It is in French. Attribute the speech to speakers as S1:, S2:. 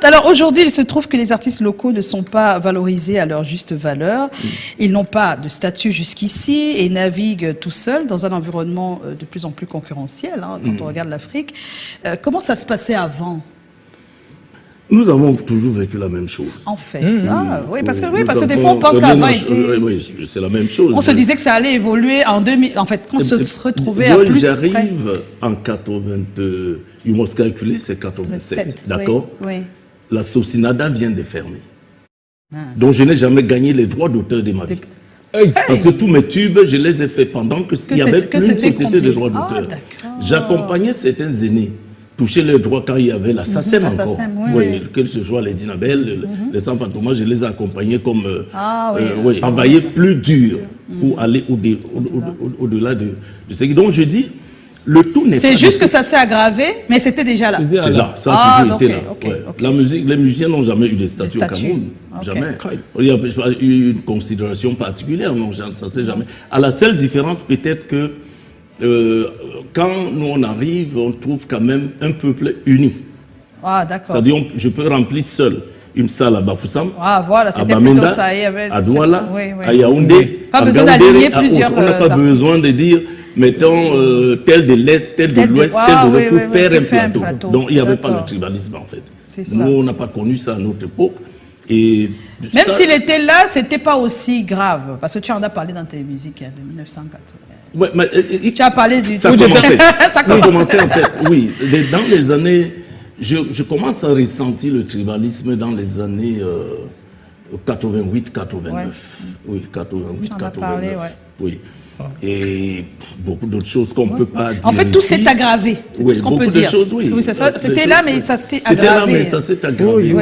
S1: Alors aujourd'hui, il se trouve que les artistes locaux ne sont pas valorisés à leur juste valeur. Ils n'ont pas de statut jusqu'ici et naviguent tout seuls dans un environnement de plus en plus concurrentiel, hein, quand on regarde l'Afrique. Comment ça se passait avant?
S2: Nous avons toujours vécu la même chose.
S1: En fait, oui, parce que des fois on pense qu'avant
S2: oui, c'est la même chose.
S1: On se disait que ça allait évoluer en 2000. En fait, qu'on se retrouvait à plus.
S2: J'arrive en 80, il m'a calculé, c'est 87, d'accord.
S1: Oui.
S2: La Socinada vient de fermer. Donc je n'ai jamais gagné les droits d'auteur de ma vie. Parce que tous mes tubes, je les ai faits pendant qu'il n'y avait plus une société de droits d'auteur. J'accompagnais certains aînés toucher les droits quand il y avait la SACEM encore. Que ce soit les Dinabel, les Sans Fantômas, je les accompagnais comme travailler plus dur pour aller au-delà de ce qui. Donc je dis, le tout n'est pas.
S1: C'est juste que ça s'est aggravé, mais c'était déjà là.
S2: C'est là, ça a toujours été là. La musique, les musiciens n'ont jamais eu de statut au Cameroun. Jamais. Il n'y a pas eu une considération particulière, non, ça ne s'est jamais. À la seule différence, peut-être que quand nous on arrive, on trouve quand même un peuple uni.
S1: Ah, d'accord.
S2: C'est-à-dire, je peux remplir seul une salle à Bafoussam,
S1: voilà,
S2: à Bamenda, à Douala, à Yaoundé.
S1: Pas besoin d'aligner plusieurs.
S2: On n'a pas besoin de dire, mettons, tel de l'Est, tel de l'Ouest, tel de l'Est, pour faire un plateau. Donc, il n'y avait pas le tribalisme, en fait. Nous, on n'a pas connu ça à notre époque. Et
S1: même s'il était là, ce n'était pas aussi grave. Parce que tu en as parlé dans tes musiques de 1980.
S2: Ouais, mais,
S1: tu as parlé du...
S2: Ça commençait en fait, oui. Dans les années... Je commence à ressentir le tribalisme dans les années 88-89. Oui, 88-89. Oui. Et beaucoup d'autres choses qu'on ne peut pas dire.
S1: En fait, tout s'est aggravé. C'est tout ce qu'on peut dire. C'était là, mais ça s'est aggravé.
S2: C'était là, mais ça s'est aggravé.